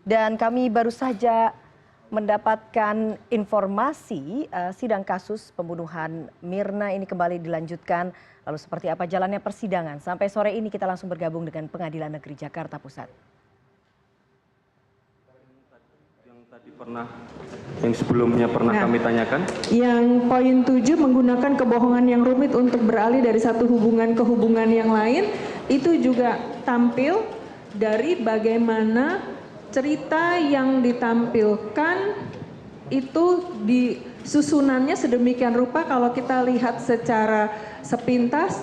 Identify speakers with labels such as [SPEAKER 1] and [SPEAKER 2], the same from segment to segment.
[SPEAKER 1] Dan kami baru saja mendapatkan informasi sidang kasus pembunuhan Mirna ini kembali dilanjutkan. Lalu seperti apa jalannya persidangan? Sampai sore ini kita langsung bergabung dengan Pengadilan Negeri Jakarta Pusat.
[SPEAKER 2] Yang sebelumnya pernah kami tanyakan.
[SPEAKER 3] Yang poin 7 menggunakan kebohongan yang rumit untuk beralih dari satu hubungan ke hubungan yang lain, itu juga tampil dari bagaimana cerita yang ditampilkan itu di susunannya sedemikian rupa. Kalau kita lihat secara sepintas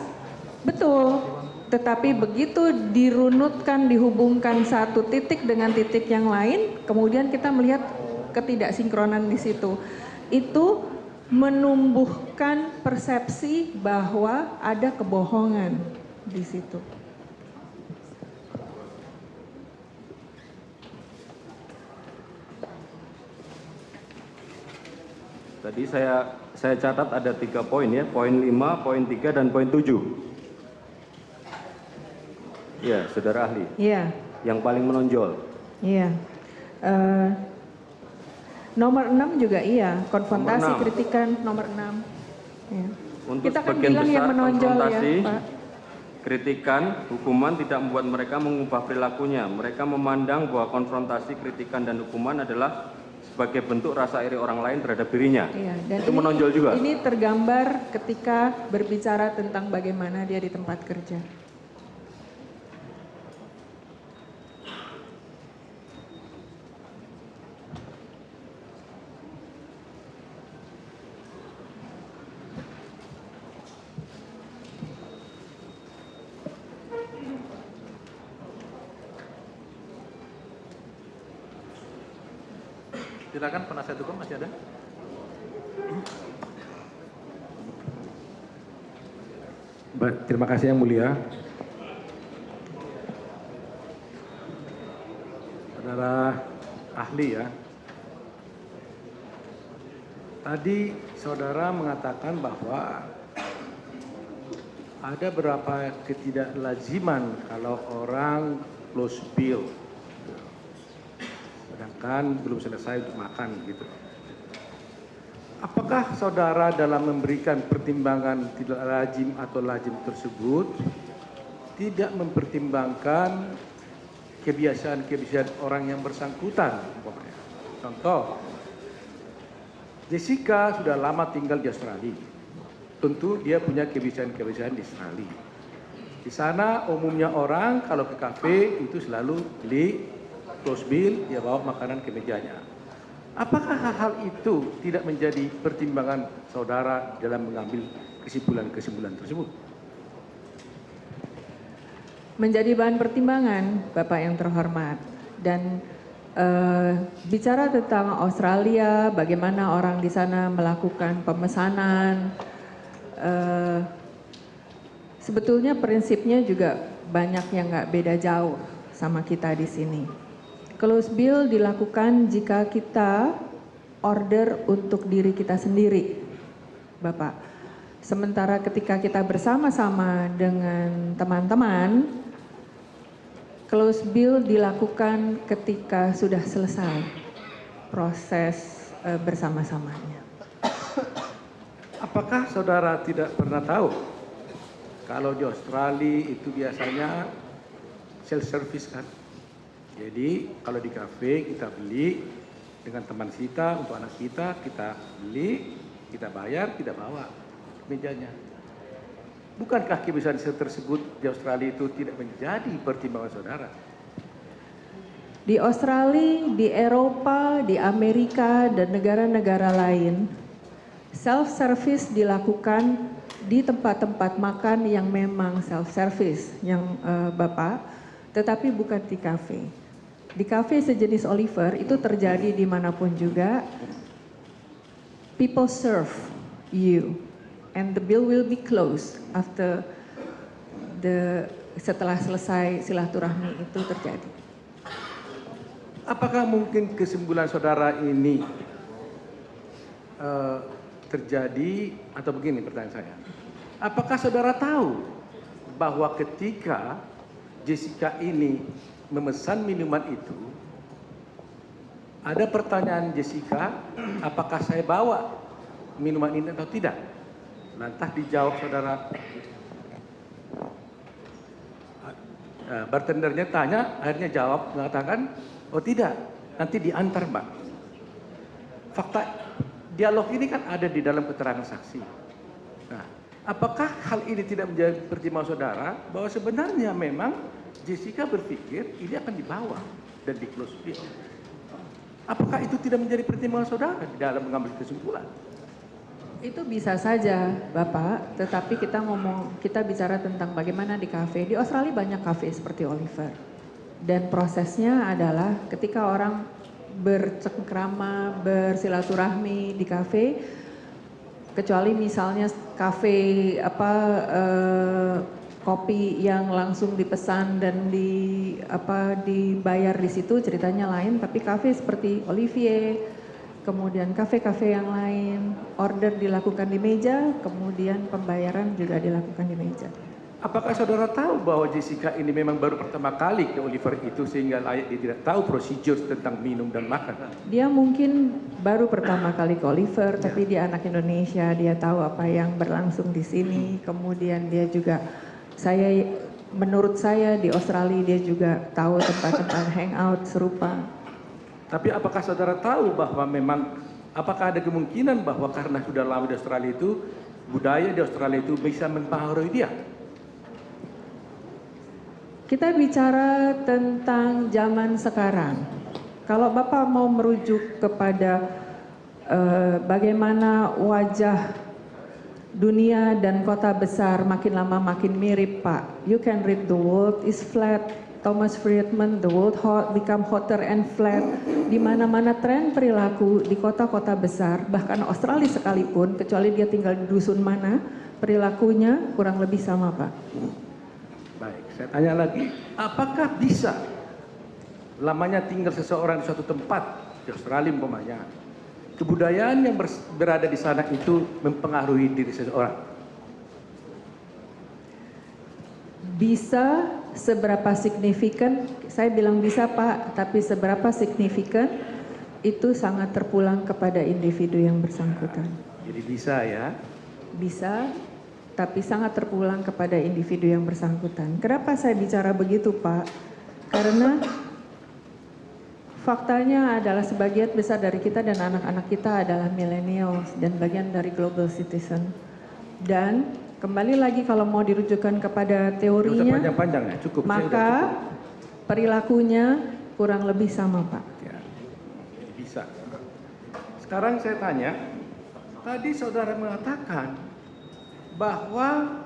[SPEAKER 3] betul, tetapi begitu dirunutkan, dihubungkan satu titik dengan titik yang lain, kemudian kita melihat ketidaksinkronan di situ. Itu menumbuhkan persepsi bahwa ada kebohongan di situ.
[SPEAKER 2] Tadi saya catat ada 3 poin ya, poin 5, poin 3, dan poin 7. Ya, saudara ahli.
[SPEAKER 3] Iya.
[SPEAKER 2] Yang paling menonjol.
[SPEAKER 3] Iya. Nomor 6 juga iya, konfrontasi,
[SPEAKER 2] nomor 6.
[SPEAKER 3] kritikan, nomor 6. Ya.
[SPEAKER 2] Untuk
[SPEAKER 3] kita kan
[SPEAKER 2] sebagian
[SPEAKER 3] bilang
[SPEAKER 2] besar
[SPEAKER 3] yang menonjol
[SPEAKER 2] konfrontasi,
[SPEAKER 3] ya, Pak.
[SPEAKER 2] kritikan, hukuman tidak membuat mereka mengubah perilakunya. Mereka memandang bahwa konfrontasi, kritikan, dan hukuman adalah sebagai bentuk rasa iri orang lain terhadap dirinya.
[SPEAKER 3] Iya, dan
[SPEAKER 2] itu menonjol juga.
[SPEAKER 3] Ini tergambar ketika berbicara tentang bagaimana dia di tempat kerja.
[SPEAKER 4] Silakan penasihat hukum, masih ada?
[SPEAKER 5] Baik, terima kasih yang mulia. Saudara ahli ya. Tadi saudara mengatakan bahwa ada beberapa ketidaklaziman kalau orang close bill, sedangkan belum selesai untuk makan gitu. Apakah saudara dalam memberikan pertimbangan tidak lazim atau lazim tersebut tidak mempertimbangkan kebiasaan-kebiasaan orang yang bersangkutan? Contoh, Jessica sudah lama tinggal di Australia. Tentu dia punya kebiasaan-kebiasaan di Australia. Di sana umumnya orang kalau ke kafe itu selalu beli close bill, dia bawa makanan ke mejanya. Apakah hal-hal itu tidak menjadi pertimbangan saudara dalam mengambil kesimpulan-kesimpulan tersebut?
[SPEAKER 3] Menjadi bahan pertimbangan, Bapak yang terhormat. Dan bicara tentang Australia, bagaimana orang di sana melakukan pemesanan, sebetulnya prinsipnya juga banyak yang nggak beda jauh sama kita di sini. Close bill dilakukan jika kita order untuk diri kita sendiri, Bapak. Sementara ketika kita bersama-sama dengan teman-teman, close bill dilakukan ketika sudah selesai proses bersama-samanya.
[SPEAKER 5] Apakah saudara tidak pernah tahu kalau di Australia itu biasanya self service kan? Jadi kalau di kafe kita beli dengan teman kita, untuk anak kita beli, kita bayar, kita bawa ke mejanya. Bukankah kebiasaan tersebut di Australia itu tidak menjadi pertimbangan saudara?
[SPEAKER 3] Di Australia, di Eropa, di Amerika, dan negara-negara lain, self-service dilakukan di tempat-tempat makan yang memang self-service, yang Bapak, tetapi bukan di kafe. Di kafe sejenis Oliver itu terjadi dimanapun juga. People serve you, and the bill will be closed after setelah selesai silaturahmi itu terjadi.
[SPEAKER 5] Apakah mungkin kesimpulan saudara ini terjadi atau begini pertanyaan saya? Apakah saudara tahu bahwa ketika Jessica ini memesan minuman itu, ada pertanyaan Jessica, apakah saya bawa minuman ini atau tidak? Lantas dijawab saudara, bartendernya tanya, akhirnya jawab, mengatakan, oh tidak, nanti diantar Mbak. Fakta dialog ini kan ada di dalam keterangan saksi. Nah, apakah hal ini tidak menjadi pertimbangan saudara bahwa sebenarnya memang Jessica berpikir ini akan dibawa dan di close deal? Apakah itu tidak menjadi pertimbangan saudara di dalam mengambil kesimpulan?
[SPEAKER 3] Itu bisa saja, Bapak, tetapi kita bicara tentang bagaimana di kafe. Di Australia banyak kafe seperti Oliver. Dan prosesnya adalah ketika orang bercengkrama, bersilaturahmi di kafe, kecuali misalnya kafe kopi yang langsung dipesan dan dibayar di situ ceritanya lain, tapi kafe seperti Olivier, kemudian kafe-kafe yang lain, order dilakukan di meja, kemudian pembayaran juga dilakukan di meja.
[SPEAKER 5] Apakah saudara tahu bahwa Jessica ini memang baru pertama kali ke Oliver itu sehingga layak dia tidak tahu prosedur tentang minum dan makan?
[SPEAKER 3] Dia mungkin baru pertama kali ke Oliver, tapi dia anak Indonesia, dia tahu apa yang berlangsung di sini. Kemudian dia juga, menurut saya di Australia dia juga tahu tempat-tempat hangout serupa.
[SPEAKER 5] Tapi apakah saudara tahu bahwa memang, apakah ada kemungkinan bahwa karena sudah lama di Australia itu, budaya di Australia itu bisa mempengaruhi dia?
[SPEAKER 3] Kita bicara tentang zaman sekarang. Kalau Bapak mau merujuk kepada bagaimana wajah dunia dan kota besar makin lama makin mirip, Pak. You can read the world is flat. Thomas Friedman, the world become hotter and flat. Di mana-mana tren perilaku di kota-kota besar, bahkan Australia sekalipun, kecuali dia tinggal di dusun mana, perilakunya kurang lebih sama, Pak.
[SPEAKER 5] Baik, saya tanya lagi, apakah bisa lamanya tinggal seseorang di suatu tempat, di Australia umpamanya, kebudayaan yang berada di sana itu mempengaruhi diri seseorang?
[SPEAKER 3] Bisa, seberapa signifikan, saya bilang bisa Pak, tapi seberapa signifikan itu sangat terpulang kepada individu yang bersangkutan.
[SPEAKER 5] Jadi bisa ya?
[SPEAKER 3] Bisa, tapi sangat terpulang kepada individu yang bersangkutan. Kenapa saya bicara begitu Pak? Karena faktanya adalah sebagian besar dari kita dan anak-anak kita adalah millennials dan bagian dari global citizen. Dan kembali lagi kalau mau dirujukan kepada teorinya,
[SPEAKER 5] panjang-panjang ya, cukup.
[SPEAKER 3] maka perilakunya kurang lebih sama Pak.
[SPEAKER 5] Ya, bisa. Sekarang saya tanya, tadi saudara mengatakan bahwa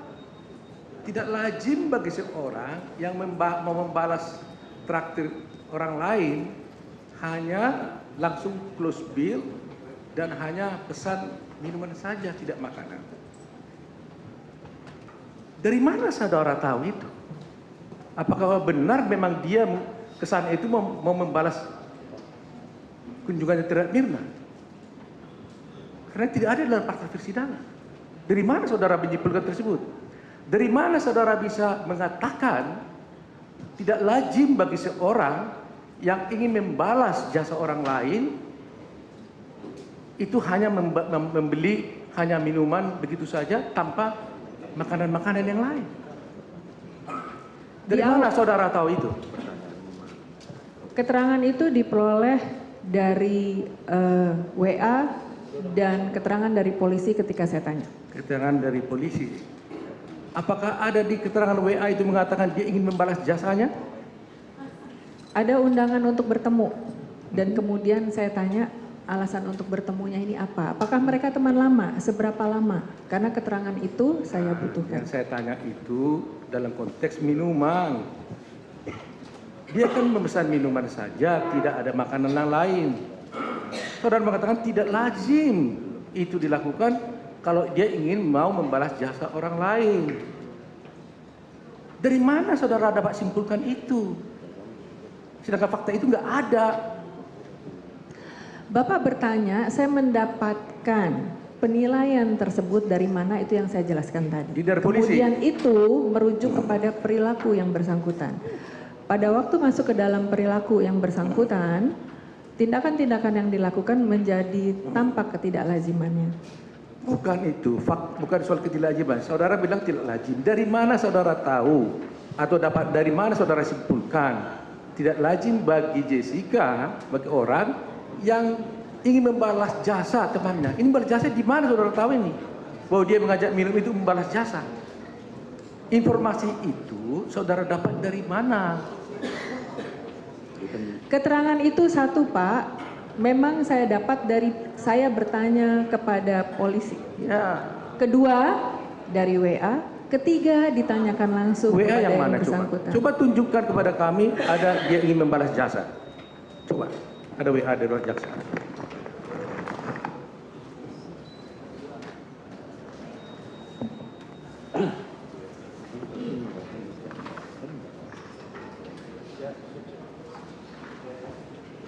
[SPEAKER 5] tidak lazim bagi seorang yang mau membalas traktir orang lain hanya langsung close bill dan hanya pesan minuman saja, tidak makanan. Dari mana saudara tahu itu? Apakah benar memang dia kesana itu mau membalas kunjungannya terhadap Mirna? Karena tidak ada dalam fakta persidangan. Dari mana saudara menyimpulkan tersebut? Dari mana saudara bisa mengatakan tidak lazim bagi seorang yang ingin membalas jasa orang lain itu hanya membeli hanya minuman begitu saja tanpa makanan-makanan yang lain? Dari mana saudara tahu itu?
[SPEAKER 3] Keterangan itu diperoleh dari WA dan keterangan dari polisi ketika saya tanya.
[SPEAKER 5] Keterangan dari polisi. Apakah ada di keterangan WA itu mengatakan dia ingin membalas jasanya?
[SPEAKER 3] Ada undangan untuk bertemu dan kemudian saya tanya alasan untuk bertemunya ini apa? Apakah mereka teman lama? Seberapa lama? Karena keterangan itu saya butuhkan.
[SPEAKER 5] Yang saya tanya itu dalam konteks minuman. Dia kan memesan minuman saja, tidak ada makanan lain. Saudara mengatakan tidak lazim itu dilakukan kalau dia ingin mau membalas jasa orang lain. Dari mana saudara dapat simpulkan itu? Sedangkan fakta itu nggak ada.
[SPEAKER 3] Bapak bertanya, saya mendapatkan penilaian tersebut dari mana, itu yang saya jelaskan tadi.
[SPEAKER 5] Dari polisi.
[SPEAKER 3] Kemudian itu merujuk kepada perilaku yang bersangkutan. Pada waktu masuk ke dalam perilaku yang bersangkutan, tindakan-tindakan yang dilakukan menjadi tampak ketidaklazimannya.
[SPEAKER 5] Bukan itu, bukan soal ketidaklaziman. Saudara bilang tidak lazim. Dari mana saudara tahu atau dari mana saudara simpulkan tidak lazim bagi Jessica, bagi orang yang ingin membalas jasa temannya. Ini balas jasa di mana saudara tahu ini? Bahwa dia mengajak minum itu membalas jasa. Informasi itu saudara dapat dari mana?
[SPEAKER 3] Keterangan itu satu, Pak, memang saya dapat dari saya bertanya kepada polisi.
[SPEAKER 5] Ya.
[SPEAKER 3] Kedua, dari WA. Ketiga, ditanyakan langsung
[SPEAKER 5] WA
[SPEAKER 3] kepada
[SPEAKER 5] yang mana coba?
[SPEAKER 3] bersangkutan.
[SPEAKER 5] Coba tunjukkan kepada kami ada dia ingin membalas jasa. Coba, ada WA dari jaksa.